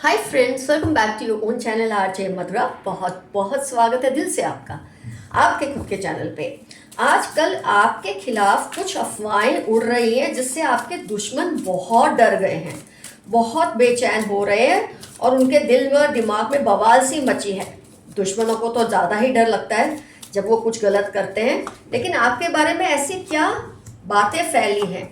Hi friends, welcome back to your own channel RJ Madhura. बहुत बहुत स्वागत है दिल से आपका आपके खुद के चैनल पे। आजकल आपके खिलाफ कुछ अफवाहें उड़ रही हैं जिससे आपके दुश्मन बहुत डर गए हैं, बहुत बेचैन हो रहे हैं और उनके दिल में और दिमाग में बवाल सी मची है। दुश्मनों को तो ज़्यादा ही डर लगता है जब वो कुछ गलत करते हैं, लेकिन आपके बारे में ऐसी क्या बातें फैली हैं,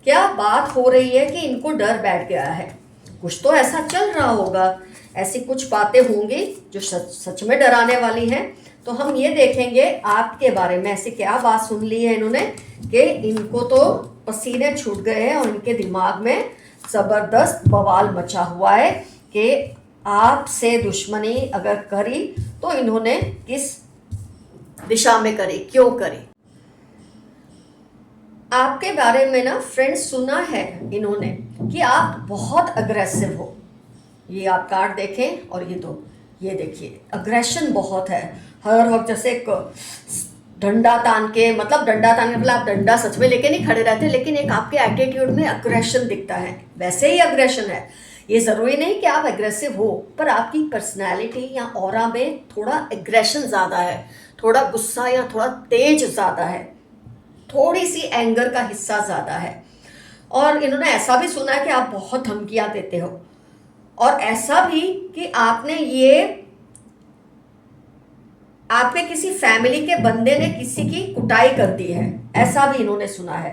क्या बात हो रही है कि इनको डर बैठ गया है। कुछ तो ऐसा चल रहा होगा, ऐसी कुछ बातें होंगी जो सच सच में डराने वाली हैं। तो हम ये देखेंगे आपके बारे में ऐसी क्या बात सुन ली है इन्होंने कि इनको तो पसीने छूट गए हैं और इनके दिमाग में ज़बरदस्त बवाल मचा हुआ है कि आपसे दुश्मनी अगर करी तो इन्होंने किस दिशा में करी, क्यों करी। आपके बारे में ना फ्रेंड्स सुना है इन्होंने कि आप बहुत अग्रेसिव हो। ये आप कार्ड देखें और ये देखिए, अग्रेशन बहुत है हर वक्त। जैसे एक डंडा तान के, मतलब डंडा तान के मतलब आप डंडा सच में लेके नहीं खड़े रहते, लेकिन एक आपके एटीट्यूड में अग्रेशन दिखता है। वैसे ही अग्रेशन है, ये ज़रूरी नहीं कि आप एग्रेसिव हो, पर आपकी पर्सनैलिटी या ऑरा में थोड़ा एग्रेशन ज़्यादा है, थोड़ा गुस्सा या थोड़ा तेज ज़्यादा है, थोड़ी सी एंगर का हिस्सा ज़्यादा है। और इन्होंने ऐसा भी सुना है कि आप बहुत धमकियां देते हो, और ऐसा भी कि आपने ये आपके किसी फैमिली के बंदे ने किसी की कुटाई कर दी है, ऐसा भी इन्होंने सुना है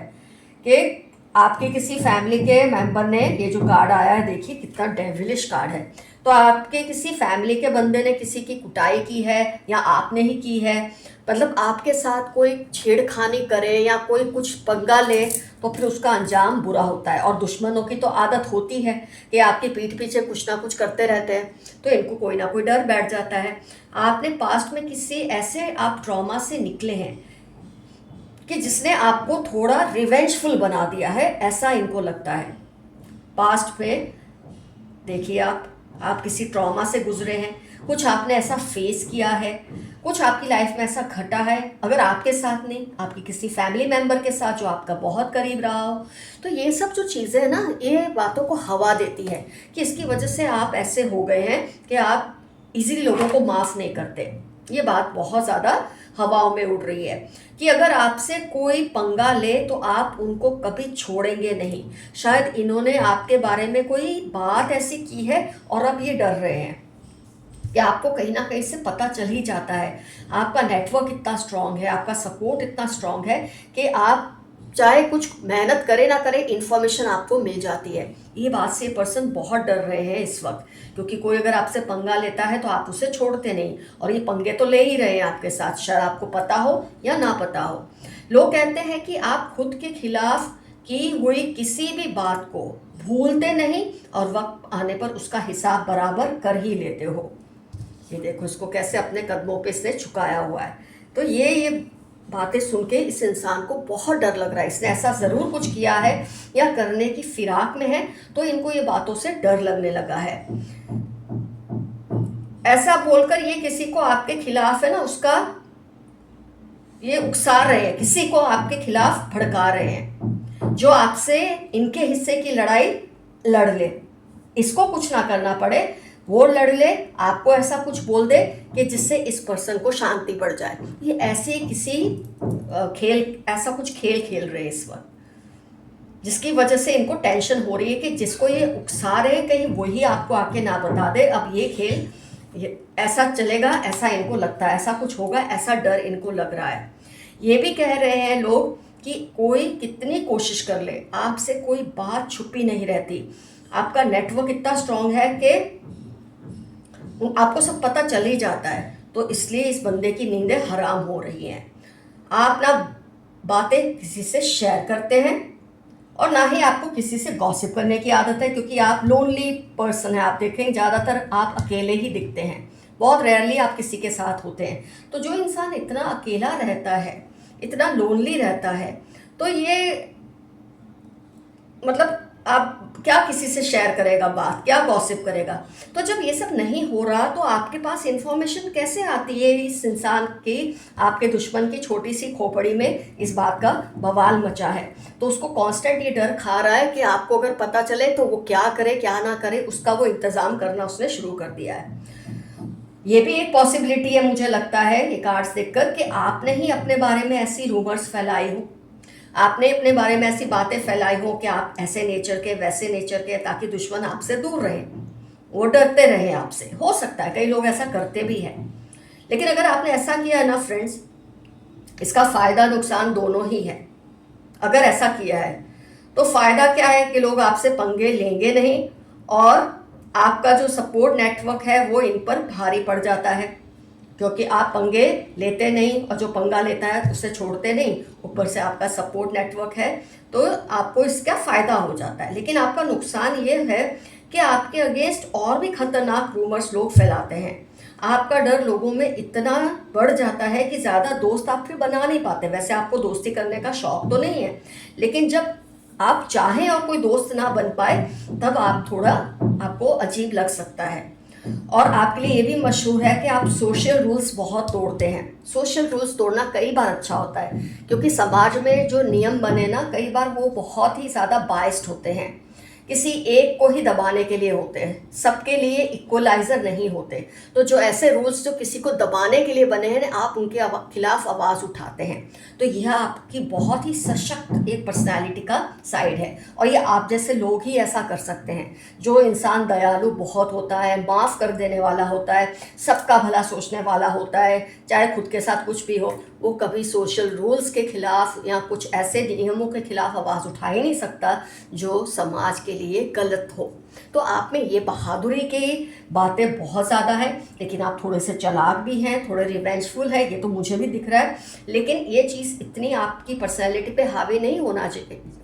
कि आपके किसी फैमिली के मेंबर ने, ये जो कार्ड आया है देखिए कितना डेविलिश कार्ड है, तो आपके किसी फैमिली के बंदे ने किसी की कुटाई की है या आपने ही की है। मतलब आपके साथ कोई छेड़खानी करे या कोई कुछ पंगा ले तो फिर उसका अंजाम बुरा होता है। और दुश्मनों की तो आदत होती है कि आपकी पीठ पीछे कुछ ना कुछ करते रहते हैं, तो इनको कोई ना कोई डर बैठ जाता है। आपने पास्ट में किसी ऐसे आप ट्रॉमा से निकले हैं कि जिसने आपको थोड़ा रिवेंजफुल बना दिया है, ऐसा इनको लगता है। पास्ट में देखिए, आप किसी ट्रॉमा से गुजरे हैं, कुछ आपने ऐसा फेस किया है, कुछ आपकी लाइफ में ऐसा घटा है, अगर आपके साथ नहीं, आपकी किसी फैमिली मेंबर के साथ जो आपका बहुत करीब रहा हो। तो ये सब जो चीज़ें हैं ना, ये बातों को हवा देती है कि इसकी वजह से आप ऐसे हो गए हैं कि आप इजीली लोगों को माफ़ नहीं करते। ये बात बहुत ज़्यादा हवाओं में उड़ रही है कि अगर आपसे कोई पंगा ले तो आप उनको कभी छोड़ेंगे नहीं। शायद इन्होंने आपके बारे में कोई बात ऐसी की है और अब ये डर रहे हैं कि आपको कहीं ना कहीं से पता चल ही जाता है। आपका नेटवर्क इतना स्ट्रांग है, आपका सपोर्ट इतना स्ट्रांग है कि आप चाहे कुछ मेहनत करे ना करे, इन्फॉर्मेशन आपको मिल जाती है। ये बात से पर्सन बहुत डर रहे हैं इस वक्त, क्योंकि कोई अगर आपसे पंगा लेता है तो आप उसे छोड़ते नहीं, और ये पंगे तो ले ही रहे हैं आपके साथ, शायद आपको पता हो या ना पता हो। लोग कहते हैं कि आप खुद के खिलाफ की हुई किसी भी बात को भूलते नहीं और वक्त आने पर उसका हिसाब बराबर कर ही लेते हो। ये देखो इसको कैसे अपने कदमों पे इसने झुकाया हुआ है। तो ये बातें सुन के इस इंसान को बहुत डर लग रहा है, इसने ऐसा ज़रूर कुछ किया है या करने की फिराक में है, तो इनको ये बातों से डर लगने लगा है। ऐसा बोलकर ये किसी को आपके खिलाफ है ना, उसका ये उकसा रहे हैं, किसी को आपके खिलाफ भड़का रहे हैं जो आपसे इनके हिस्से की लड़ाई लड़ ले, इसको कुछ ना करना पड़े, वो लड़ ले, आपको ऐसा कुछ बोल दे कि जिससे इस पर्सन को शांति पड़ जाए। ये ऐसे किसी ऐसा कुछ खेल खेल रहे हैं इस वक्त, जिसकी वजह से इनको टेंशन हो रही है कि जिसको ये उकसा रहे हैं कहीं वही आपको आके ना बता दे। अब ये खेल ऐसा चलेगा, ऐसा इनको लगता है, ऐसा कुछ होगा, ऐसा डर इनको लग रहा है। ये भी कह रहे हैं लोग कि कोई कितनी कोशिश कर ले, आपसे कोई बात छुपी नहीं रहती। आपका नेटवर्क इतना स्ट्रांग है कि आपको सब पता चल ही जाता है, तो इसलिए इस बंदे की नींदें हराम हो रही हैं। आप ना बातें किसी से शेयर करते हैं और ना ही आपको किसी से गॉसिप करने की आदत है, क्योंकि आप लोनली पर्सन है। आप देखें ज़्यादातर आप अकेले ही दिखते हैं, बहुत रेयरली आप किसी के साथ होते हैं। तो जो इंसान इतना अकेला रहता है, इतना लोनली रहता है, तो ये मतलब आप क्या किसी से शेयर करेगा बात, क्या गॉसिप करेगा। तो जब ये सब नहीं हो रहा तो आपके पास इंफॉर्मेशन कैसे आती है इस इंसान की, आपके दुश्मन की छोटी सी खोपड़ी में इस बात का बवाल मचा है। तो उसको कांस्टेंट ये डर खा रहा है कि आपको अगर पता चले तो वो क्या करे क्या ना करे, उसका वो इंतज़ाम करना उसने शुरू कर दिया है। ये भी एक पॉसिबिलिटी है मुझे लगता है ये कार्ड्स देखकर, कि आपने ही अपने बारे में ऐसी रूमर्स फैलाई हो, आपने अपने बारे में ऐसी बातें फैलाई हो कि आप ऐसे नेचर के वैसे नेचर के, ताकि दुश्मन आपसे दूर रहे, वो डरते रहे आपसे। हो सकता है कई लोग ऐसा करते भी हैं। लेकिन अगर आपने ऐसा किया है ना फ्रेंड्स, इसका फ़ायदा नुकसान दोनों ही है। अगर ऐसा किया है तो फ़ायदा क्या है कि लोग आपसे पंगे लेंगे नहीं, और आपका जो सपोर्ट नेटवर्क है वो इन पर भारी पड़ जाता है, क्योंकि आप पंगे लेते नहीं और जो पंगा लेता है उसे छोड़ते नहीं, ऊपर से आपका सपोर्ट नेटवर्क है, तो आपको इसका फ़ायदा हो जाता है। लेकिन आपका नुकसान ये है कि आपके अगेंस्ट और भी खतरनाक रूमर्स लोग फैलाते हैं। आपका डर लोगों में इतना बढ़ जाता है कि ज़्यादा दोस्त आप फिर बना नहीं पाते। वैसे आपको दोस्ती करने का शौक तो नहीं है, लेकिन जब आप चाहें और कोई दोस्त ना बन पाए तब आप थोड़ा, आपको अजीब लग सकता है। और आपके लिए ये भी मशहूर है कि आप सोशल रूल्स बहुत तोड़ते हैं। सोशल रूल्स तोड़ना कई बार अच्छा होता है, क्योंकि समाज में जो नियम बने ना, कई बार वो बहुत ही ज़्यादा बाइस्ड होते हैं, किसी एक को ही दबाने के लिए होते हैं, सबके लिए इक्वलाइजर नहीं होते। तो जो ऐसे रूल्स जो किसी को दबाने के लिए बने हैं, आप उनके खिलाफ आवाज़ उठाते हैं। तो यह आपकी बहुत ही सशक्त एक पर्सनालिटी का साइड है, और ये आप जैसे लोग ही ऐसा कर सकते हैं। जो इंसान दयालु बहुत होता है, माफ़ कर देने वाला होता है, सबका भला सोचने वाला होता है, चाहे खुद के साथ कुछ भी हो, वो कभी सोशल रूल्स के खिलाफ या कुछ ऐसे नियमों के खिलाफ आवाज़ उठा ही नहीं सकता जो समाज के लिए गलत हो। तो आप में ये बहादुरी की बातें बहुत ज़्यादा है, लेकिन आप थोड़े से चालाक भी हैं, थोड़े रिवेंजफुल है, ये तो मुझे भी दिख रहा है। लेकिन ये चीज़ इतनी आपकी पर्सनैलिटी पे हावी नहीं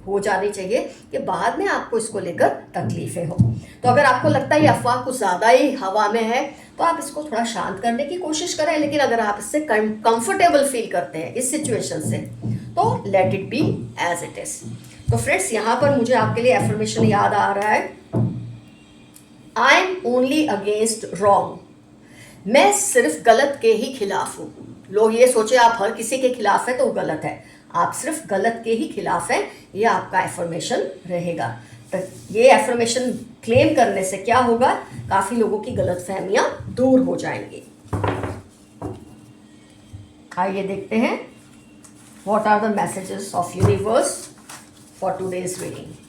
हो जानी चाहिए कि बाद में आपको इसको लेकर तकलीफ़ें हो। तो अगर आपको लगता है ये अफवाह कुछ ज़्यादा ही हवा में है, तो आप इसको थोड़ा शांत करने की कोशिश करें। लेकिन अगर आप इससे कंफर्टेबल फील करते हैं इस सिचुएशन से, तो let it be as it is. तो फ्रेंड्स, यहाँ पर मुझे आपके लिए एफर्मेशन याद आ रहा है, I am only against wrong. मैं सिर्फ गलत के ही खिलाफ हूँ। लोग ये सोचे आप हर किसी के खिलाफ है तो वो गलत है, आप सिर्फ गलत के ही खिलाफ हैं, ये आपका एफर्मेशन रहेगा। तो ये एफर्मेशन क्लेम करने से क्या होगा, काफ़ी लोगों की गलतफहमियां दूर हो जाएंगी। आइए देखते हैं what are the messages of universe for today's reading.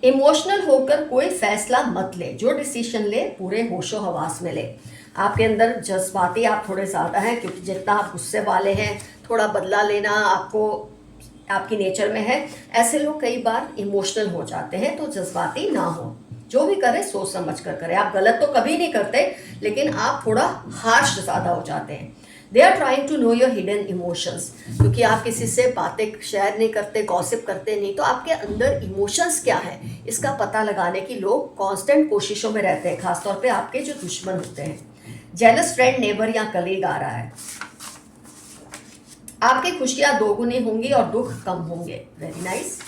Emotional होकर कोई फैसला मत ले, जो डिसीजन ले पूरे होशो हवास में ले। आपके अंदर जज्बाती आप थोड़े ज़्यादा हैं, क्योंकि जितना आप गुस्से वाले हैं, थोड़ा बदला लेना आपको आपकी नेचर में है। ऐसे लोग कई बार इमोशनल हो जाते हैं, तो जज्बाती ना हो, जो भी करें सोच समझ कर करें। आप गलत तो कभी नहीं करते, लेकिन आप थोड़ा हार्श ज़्यादा हो जाते हैं। They are trying to know your hidden emotions, क्योंकि आप किसी से बातें शेयर नहीं करते, गॉसिप करते नहीं, तो आपके अंदर इमोशंस क्या है इसका पता लगाने की लोग कांस्टेंट कोशिशों में रहते हैं, खासतौर पे आपके जो दुश्मन होते हैं। जेलस फ्रेंड, नेबर या कलीग आ रहा है। आपकी खुशियां दोगुनी होंगी और दुख कम होंगे। Very nice.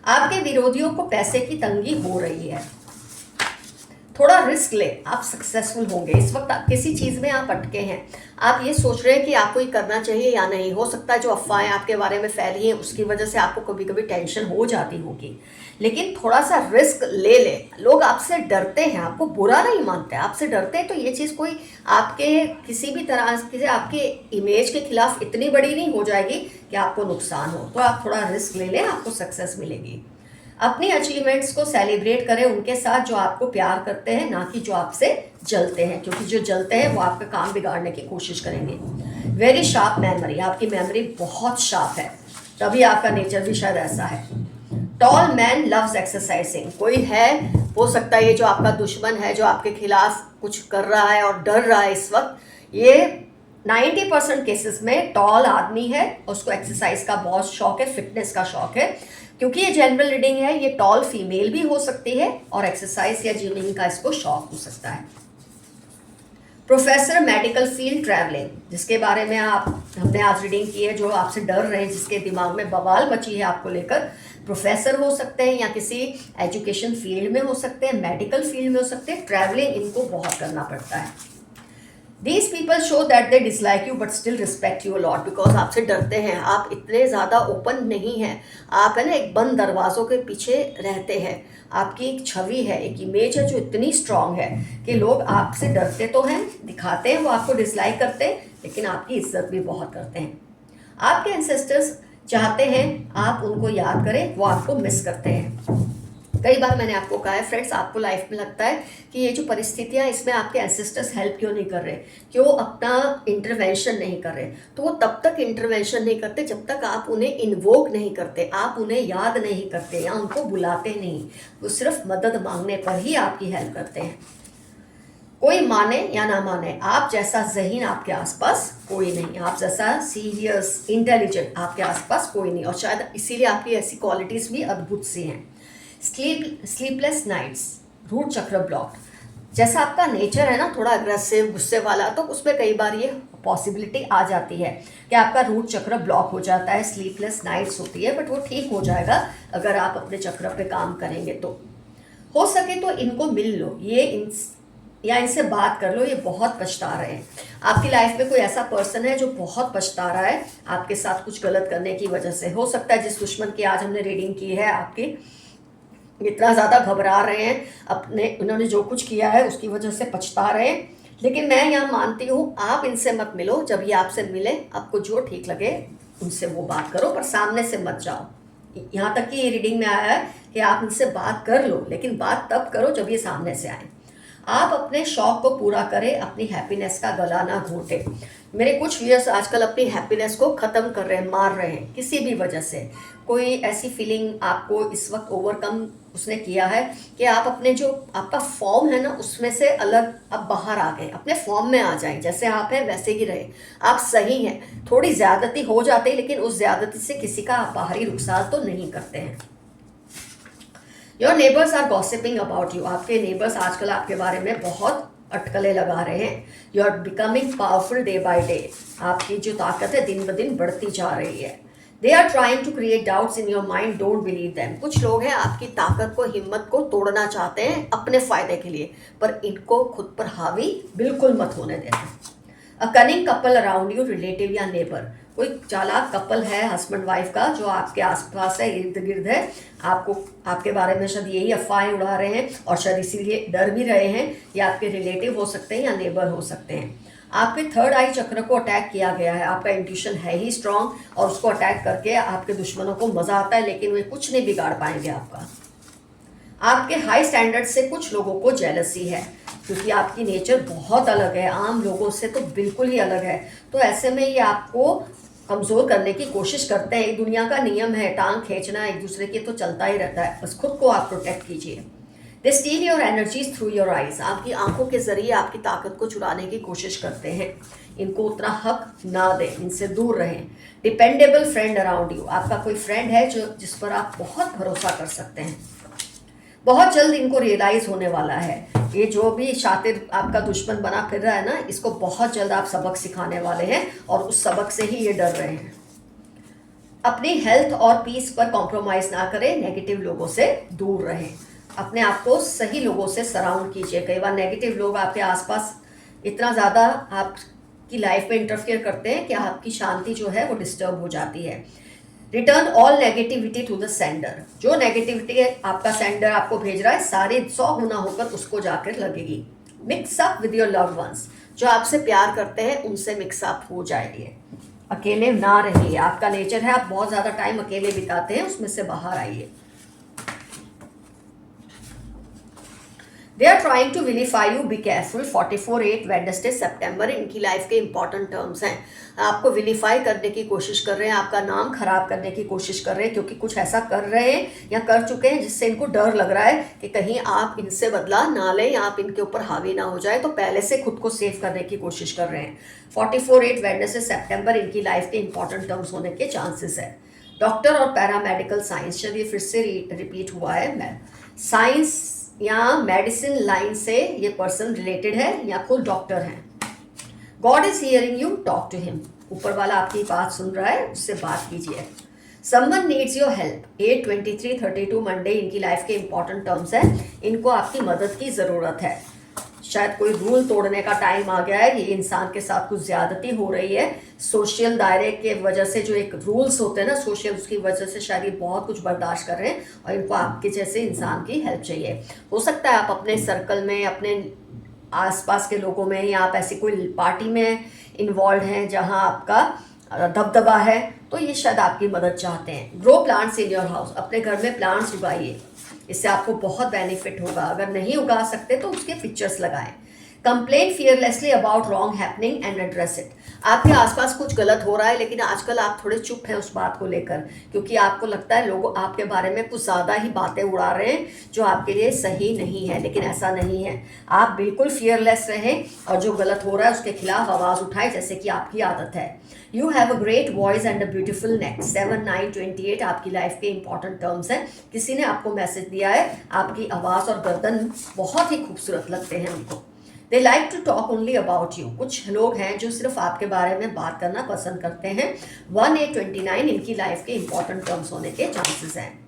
आपके विरोधियों को पैसे की तंगी हो रही है, थोड़ा रिस्क ले, आप सक्सेसफुल होंगे। इस वक्त आप किसी चीज़ में आप अटके हैं, आप ये सोच रहे हैं कि आपको ये करना चाहिए या नहीं। हो सकता है जो अफवाहें आपके बारे में फैली हैं उसकी वजह से आपको कभी कभी टेंशन हो जाती होगी, लेकिन थोड़ा सा रिस्क ले ले। लोग आपसे डरते हैं, आपको बुरा नहीं मानते, आपसे डरते हैं, तो ये चीज़ कोई आपके किसी भी तरह से आपके इमेज के खिलाफ इतनी बड़ी नहीं हो जाएगी कि आपको नुकसान हो। तो आप थोड़ा रिस्क ले लें, आपको सक्सेस मिलेगी। अपनी अचीवमेंट्स को सेलिब्रेट करें उनके साथ जो आपको प्यार करते हैं, ना कि जो आपसे जलते हैं, क्योंकि जो जलते हैं वो आपका काम बिगाड़ने की कोशिश करेंगे। वेरी शार्प मेमोरी, आपकी मेमोरी बहुत शार्प है, तभी आपका नेचर भी शायद ऐसा है। टॉल मैन लव्स एक्सरसाइजिंग, कोई है, हो सकता है ये जो आपका दुश्मन है, जो आपके खिलाफ कुछ कर रहा है और डर रहा है इस वक्त, ये 90% केसेस में टॉल आदमी है, उसको एक्सरसाइज का बहुत शौक है, फिटनेस का शौक है। क्योंकि ये जनरल रीडिंग है, ये टॉल फीमेल भी हो सकती है और एक्सरसाइज या जिमिंग का इसको शौक हो सकता है। प्रोफेसर मेडिकल फील्ड ट्रैवलिंग, जिसके बारे में आप हमने आज रीडिंग की है, जो आपसे डर रहे हैं, जिसके दिमाग में बवाल मची है आपको लेकर, प्रोफेसर हो सकते हैं या किसी एजुकेशन फील्ड में हो सकते हैं, मेडिकल फील्ड में हो सकते हैं, ट्रैवलिंग इनको बहुत करना पड़ता है। These people show that they dislike you but still respect you a lot because आपसे डरते हैं, आप इतने ज़्यादा ओपन नहीं हैं, आप है ना एक बंद दरवाज़ों के पीछे रहते हैं, आपकी एक छवि है, एक इमेज है जो इतनी स्ट्रांग है कि लोग आपसे डरते तो हैं, दिखाते हैं वो आपको डिसलाइक करते हैं, लेकिन आपकी इज्जत भी बहुत करते हैं। आपके एंसेस्टर्स चाहते हैं आप उनको याद करें, वो आपको मिस करते हैं। कई बार मैंने आपको कहा है फ्रेंड्स, आपको लाइफ में लगता है कि ये जो परिस्थितियाँ, इसमें आपके एंसेस्टर्स हेल्प क्यों नहीं कर रहे, क्यों अपना इंटरवेंशन नहीं कर रहे, तो वो तब तक इंटरवेंशन नहीं करते जब तक आप उन्हें इन्वोक नहीं करते, आप उन्हें याद नहीं करते या उनको बुलाते नहीं। वो सिर्फ मदद मांगने पर ही आपकी हेल्प करते हैं। कोई माने या ना माने, आप जैसा ज़हीन आपके आसपास कोई नहीं, आप जैसा सीरियस इंटेलिजेंट आपके आसपास कोई नहीं, और शायद इसीलिए आपकी ऐसी क्वालिटीज़ भी अद्भुत सी हैं। स्लीपलेस नाइट्स, रूट चक्र ब्लॉक, जैसा आपका नेचर है ना थोड़ा अग्रेसिव, गुस्से वाला, तो उसमें कई बार ये पॉसिबिलिटी आ जाती है कि आपका रूट चक्र ब्लॉक हो जाता है, स्लीपलेस नाइट्स होती है, बट वो ठीक हो जाएगा अगर आप अपने चक्र पे काम करेंगे तो। हो सके तो इनको मिल लो, या इनसे बात कर लो, ये बहुत पछता रहे हैं। आपकी लाइफ में कोई ऐसा पर्सन है जो बहुत पछता रहा है आपके साथ कुछ गलत करने की वजह से। हो सकता है जिस दुश्मन की आज हमने रीडिंग की है आपकी, इतना ज़्यादा घबरा रहे हैं, अपने उन्होंने जो कुछ किया है उसकी वजह से पछता रहे हैं, लेकिन मैं यहाँ मानती हूँ आप इनसे मत मिलो। जब ये आपसे मिले, आपको जो ठीक लगे उनसे वो बात करो, पर सामने से मत जाओ। यहाँ तक कि ये रीडिंग में आया है कि आप इनसे बात कर लो, लेकिन बात तब करो जब ये सामने से आए। आप अपने शौक को पूरा करें, अपनी हैप्पीनेस का गला ना घोंटे। मेरे कुछ व्यूअर्स आजकल अपनी हैप्पीनेस को ख़त्म कर रहे हैं, मार रहे हैं किसी भी वजह से। कोई ऐसी फीलिंग आपको इस वक्त ओवरकम उसने किया है कि आप अपने जो आपका फॉर्म है ना उसमें से अलग अब बाहर आ गए, अपने फॉर्म में आ जाएं, जैसे आप हैं वैसे ही रहे, आप सही हैं। थोड़ी ज़्यादती हो जाती है, लेकिन उस ज़्यादती से किसी का आप बाहरी रुखसार तो नहीं करते हैं। Your neighbours are gossiping about you, आपके नेबर्स आजकल आपके बारे में बहुत अटकलें लगा रहे हैं। You are becoming powerful day by day, आपकी जो ताकत है दिन ब दिन बढ़ती जा रही है। They are trying to create doubts in your mind, don't believe them. कुछ लोग हैं आपकी ताकत को, हिम्मत को तोड़ना चाहते हैं अपने फ़ायदे के लिए, पर इनको खुद पर हावी बिल्कुल मत होने देना। A cunning couple around you, relative या नेबर, कोई चालाक कपल है हस्बैंड वाइफ का जो आपके आसपास है, इर्द गिर्द है, आपको आपके बारे में शायद यही अफवाहें उड़ा रहे हैं और शायद इसीलिए डर भी रहे हैं। ये आपके रिलेटिव हो सकते हैं या नेबर हो सकते हैं। आपके थर्ड आई चक्र को अटैक किया गया है, आपका इंट्यूशन है ही स्ट्रांग और उसको अटैक करके आपके दुश्मनों को मज़ा आता है, लेकिन वे कुछ नहीं बिगाड़ पाएंगे आपका। आपके हाई स्टैंडर्ड से कुछ लोगों को जेलसी है, क्योंकि आपकी नेचर बहुत अलग है, आम लोगों से तो बिल्कुल ही अलग है। तो ऐसे में ये आपको कमज़ोर करने की कोशिश करते हैं। दुनिया का नियम है, टांग खींचना एक दूसरे के तो चलता ही रहता है, बस खुद को आप प्रोटेक्ट कीजिए। They steal your energies through your eyes, आपकी आंखों के जरिए आपकी ताकत को चुराने की कोशिश करते हैं। इनको उतना हक ना दें, इनसे दूर रहें। डिपेंडेबल फ्रेंड अराउंड यू, आपका कोई फ्रेंड है जो जिस पर आप बहुत भरोसा कर सकते हैं। बहुत जल्द इनको रियलाइज़ होने वाला है, ये जो भी शातिर आपका दुश्मन बना फिर रहा है ना, इसको बहुत जल्द आप सबक सिखाने वाले हैं और उस सबक से ही ये डर रहे हैं। अपनी हेल्थ और पीस पर कॉम्प्रोमाइज़ ना करें, नेगेटिव लोगों से दूर रहें, अपने आप को सही लोगों से सराउंड कीजिए। कई बार नेगेटिव लोग आपके आसपास इतना ज़्यादा आपकी लाइफ में इंटरफेयर करते हैं कि आपकी शांति जो है वो डिस्टर्ब हो जाती है। Return all negativity to the sender, जो नेगेटिविटी है आपका सेंडर आपको भेज रहा है, सारे 100 गुना होकर उसको जाकर लगेगी। Mix up with your loved ones, जो आपसे प्यार करते हैं उनसे मिक्स अप हो जाइए। अकेले ना रहिए, आपका नेचर है आप बहुत ज़्यादा टाइम अकेले बिताते हैं, उसमें से बाहर आइए। They are trying to vilify you, be careful. 44/8 Wednesday सितंबर, इनकी लाइफ के इंपॉर्टेंट टर्म्स हैं। आपको विलीफाई करने की कोशिश कर रहे हैं, आपका नाम खराब करने की कोशिश कर रहे हैं, क्योंकि कुछ ऐसा कर रहे हैं या कर चुके हैं जिससे इनको डर लग रहा है कि कहीं आप इनसे बदला ना लें या आप इनके ऊपर हावी ना हो जाए, तो पहले से खुद को सेव करने की कोशिश कर रहे हैं। 44/8 वेडनेसडे सितंबर, इनकी लाइफ के इंपॉर्टेंट टर्म्स होने के चांसेस है। डॉक्टर और पैरामेडिकल साइंस, चलिए फिर से रिपीट हुआ है। साइंस या मेडिसिन लाइन से ये पर्सन रिलेटेड है या खुद डॉक्टर हैं। God is hearing you, talk to him. ऊपर वाला आपकी बात सुन रहा है, उससे बात कीजिए। Someone needs your help, 8/23/32 Monday इनकी लाइफ के इंपॉर्टेंट टर्म्स है। इनको आपकी मदद की ज़रूरत है। शायद कोई रूल तोड़ने का टाइम आ गया है, ये इंसान के साथ कुछ ज्यादती हो रही है। सोशल दायरे के वजह से जो एक रूल्स होते हैं ना सोशल, उसकी वजह से शायद ये बहुत कुछ बर्दाश्त कर रहे हैं और इनको आपके जैसे इंसान की हेल्प चाहिए। हो सकता है आप अपने सर्कल में, अपने आसपास के लोगों में, या आप ऐसी कोई पार्टी में इन्वॉल्व हैं जहां आपका दबदबा है, तो ये शायद आपकी मदद चाहते हैं। Grow plants in your house, अपने घर में प्लांट्स उगाइए, इससे आपको बहुत बेनिफिट होगा। अगर नहीं उगा सकते तो उसके पिक्चर्स लगाएं। Complain fearlessly about wrong happening and address it, आपके आसपास कुछ गलत हो रहा है लेकिन आजकल आप थोड़े चुप हैं उस बात को लेकर, क्योंकि आपको लगता है लोग आपके बारे में कुछ ज़्यादा ही बातें उड़ा रहे हैं जो आपके लिए सही नहीं है, लेकिन ऐसा नहीं है। आप बिल्कुल फियरलेस रहें और जो गलत हो रहा है उसके खिलाफ आवाज़ उठाएं, जैसे कि आपकी आदत है। You have a great voice and a beautiful नेक, 7/9/28 आपकी लाइफ के इंपॉर्टेंट टर्म्स हैं। किसी ने आपको मैसेज दिया है, आपकी आवाज़ और गर्दन बहुत ही खूबसूरत लगते हैं उनको। They like to talk only about you, कुछ लोग हैं जो सिर्फ आपके बारे में बात करना पसंद करते हैं। 1/8/29 इनकी लाइफ के इंपॉर्टेंट टर्म्स होने के चांसेस हैं।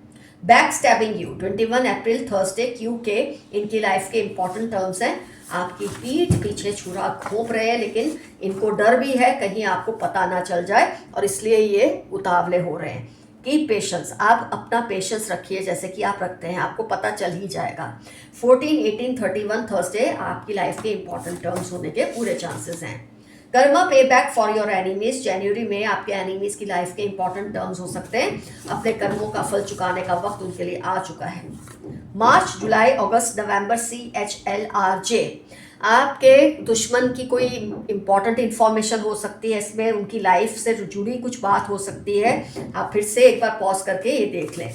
Back stabbing you, 21 April Thursday Q के इनकी लाइफ के इंपॉर्टेंट टर्म्स हैं। आपकी पीठ पीछे छुरा घोंप रहे हैं, लेकिन इनको डर भी है कहीं आपको पता ना चल जाए और इसलिए ये उतावले हो रहे हैं। कीप पेशेंस, आप अपना पेशेंस रखिए जैसे कि आप रखते हैं, आपको पता चल ही जाएगा। 14/18/31 थर्सडे आपकी लाइफ के इंपॉर्टेंट टर्म्स होने के पूरे चांसेस हैं। कर्मा पे बैक फॉर योर एनिमीज, जनवरी में आपके एनिमीज की लाइफ के इंपॉर्टेंट टर्म्स हो सकते हैं। अपने कर्मों का फल चुकाने का वक्त उनके लिए आ चुका है। मार्च, जुलाई, अगस्त, नवंबर, CHLRJ, आपके दुश्मन की कोई इंपॉर्टेंट इंफॉर्मेशन हो सकती है इसमें, उनकी लाइफ से जुड़ी कुछ बात हो सकती है। आप फिर से एक बार पॉज करके ये देख लें।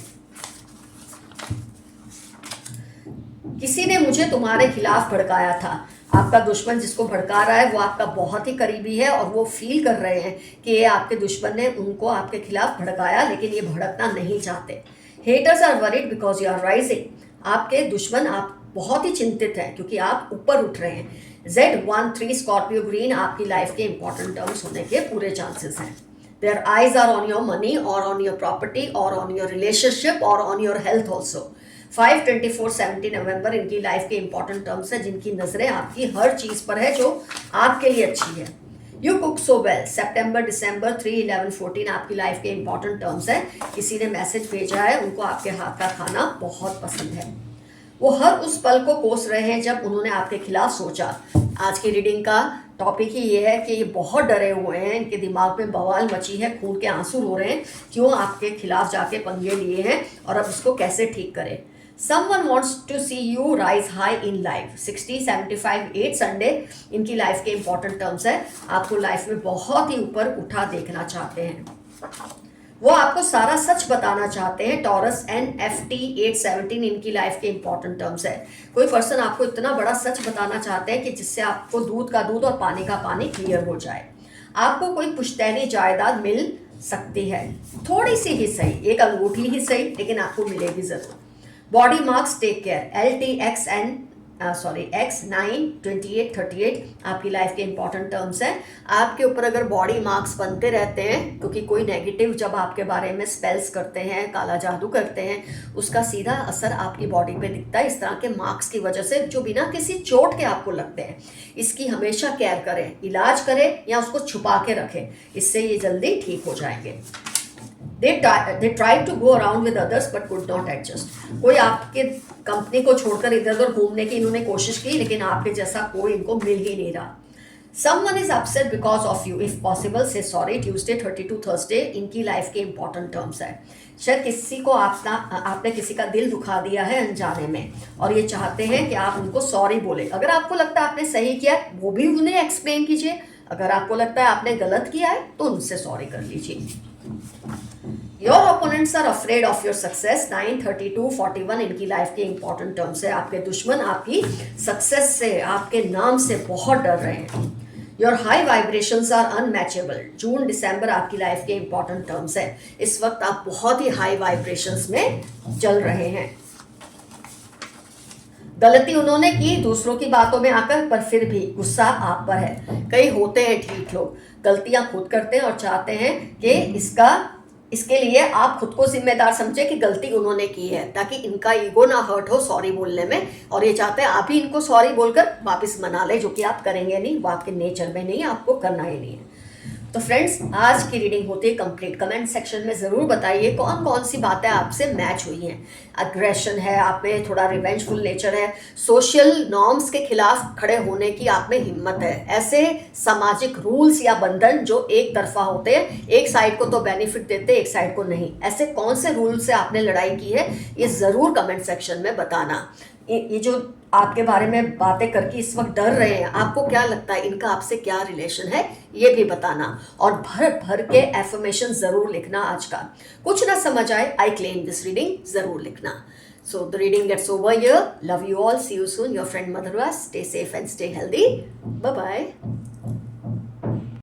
किसी ने मुझे तुम्हारे खिलाफ भड़काया था, आपका दुश्मन जिसको भड़का रहा है वो आपका बहुत ही करीबी है और वो फील कर रहे हैं कि ये आपके दुश्मन ने उनको आपके खिलाफ भड़काया, लेकिन ये भड़कना नहीं चाहते। Haters are worried because you are rising, आपके दुश्मन आप बहुत ही चिंतित हैं क्योंकि आप ऊपर उठ रहे हैं। Z13 स्कॉर्पियो ग्रीन आपकी लाइफ के इंपॉर्टेंट टर्म्स होने के पूरे चांसेस हैं। Their eyes are on your money और ऑन योर प्रॉपर्टी और ऑन योर रिलेशनशिप और ऑन योर हेल्थ ऑल्सो। 5/24/70 नवंबर इनकी लाइफ के इंपॉर्टेंट टर्म्स है, जिनकी नजरें आपकी हर चीज पर है जो आपके लिए अच्छी है। यू कुक सो वेल, सितंबर दिसंबर 3/11/14 आपकी लाइफ के इंपॉर्टेंट टर्म्स है। किसी ने मैसेज भेजा है, उनको आपके हाथ का खाना बहुत पसंद है। वो हर उस पल को कोस रहे हैं जब उन्होंने आपके खिलाफ सोचा। आज की रीडिंग का टॉपिक ही ये है कि ये बहुत डरे हुए हैं, इनके दिमाग में बवाल मची है, खून के आंसू रो रहे हैं, क्यों आपके खिलाफ जाके पंगे लिए हैं और अब उसको कैसे ठीक करें। Someone wants to see you rise high in life, 60/75/8 Sunday इनकी लाइफ के इंपॉर्टेंट टर्म्स है। आपको लाइफ में बहुत ही ऊपर उठा देखना चाहते हैं, वो आपको सारा सच बताना चाहते हैं। टॉरस NFT 8/17 इनकी लाइफ के इंपॉर्टेंट टर्म्स है। कोई पर्सन आपको इतना बड़ा सच बताना चाहते हैं कि जिससे आपको दूध का दूध और पानी का पानी क्लियर हो जाए। आपको कोई पुश्तैनी जायदाद मिल सकती है, थोड़ी सी ही सही, एक अंगूठी ही सही, लेकिन आपको मिलेगी जरूर। Body marks, take care, X9/28/38 आपकी लाइफ के इंपॉर्टेंट टर्म्स हैं। आपके ऊपर अगर बॉडी मार्क्स बनते रहते हैं, क्योंकि कोई नेगेटिव जब आपके बारे में स्पेल्स करते हैं, काला जादू करते हैं, उसका सीधा असर आपकी बॉडी पे दिखता है। इस तरह के मार्क्स की वजह से जो बिना किसी चोट के आपको लगते हैं, इसकी हमेशा केयर करें, इलाज करें या उसको छुपा के रखें, इससे ये जल्दी ठीक हो जाएंगे। They tried to go around with others but could not adjust. कोई आपके कंपनी को छोड़कर इधर उधर घूमने की इन्होंने कोशिश की, लेकिन आपके जैसा कोई इनको मिल ही नहीं रहा। Someone is upset because of you. If possible, say sorry. Tuesday 32 Thursday इनकी लाइफ के इंपॉर्टेंट टर्म्स है। शायद किसी को आपने किसी का दिल दुखा दिया है अनजाने में और ये चाहते हैं कि आप उनको सॉरी बोले। अगर आपको लगता है आपने सही किया, वो भी उन्हें एक्सप्लेन कीजिए। अगर आपको लगता है आपने गलत किया है तो उनसे सॉरी कर लीजिए। Your opponents are afraid of your success, 9/32/41 इनकी लाइफ के इंपॉर्टेंट टर्म्स है। आपके दुश्मन आपकी सक्सेस से, आपके नाम से बहुत डर रहे हैं। Your high vibrations are unmatchable, जून दिसंबर आपकी लाइफ के इंपॉर्टेंट टर्म्स है। इस वक्त आप बहुत ही हाई वाइब्रेशंस में चल रहे हैं। गलती उन्होंने की दूसरों की बातों में आकर, पर फिर भी गुस्सा आप पर है। कई होते हैं ठीक लोग, गलतियां खुद करते हैं और चाहते हैं कि इसके लिए आप खुद को जिम्मेदार समझे कि गलती उन्होंने की है, ताकि इनका ईगो ना हर्ट हो सॉरी बोलने में, और ये चाहते हैं आप ही इनको सॉरी बोलकर वापस मना ले, जो कि आप करेंगे नहीं, वो आपके नेचर में नहीं है, आपको करना ही नहीं है। तो फ्रेंड्स, आज की रीडिंग होती है कंप्लीट। कमेंट सेक्शन में ज़रूर बताइए कौन कौन सी बातें आपसे मैच हुई हैं। अग्रेशन है आप में, थोड़ा रिवेंजफुल नेचर है, सोशल नॉर्म्स के खिलाफ खड़े होने की आप में हिम्मत है, ऐसे सामाजिक रूल्स या बंधन जो एक तरफा होते हैं, एक साइड को तो बेनिफिट देते हैं, एक साइड को नहीं, ऐसे कौन से रूल से आपने लड़ाई की है, ये ज़रूर कमेंट सेक्शन में बताना। ये जो आपके बारे में बातें करके इस वक्त डर रहे हैं, आपको क्या लगता है, इनका आपसे क्या रिलेशन है, ये भी बताना। और भर भर के एफर्मेशन जरूर लिखना। आज का कुछ ना समझ आए, आई क्लेम दिस रीडिंग जरूर लिखना। So the reading gets over here. Love you all, see you soon, your friend Madhura. Stay safe and stay healthy. Bye bye.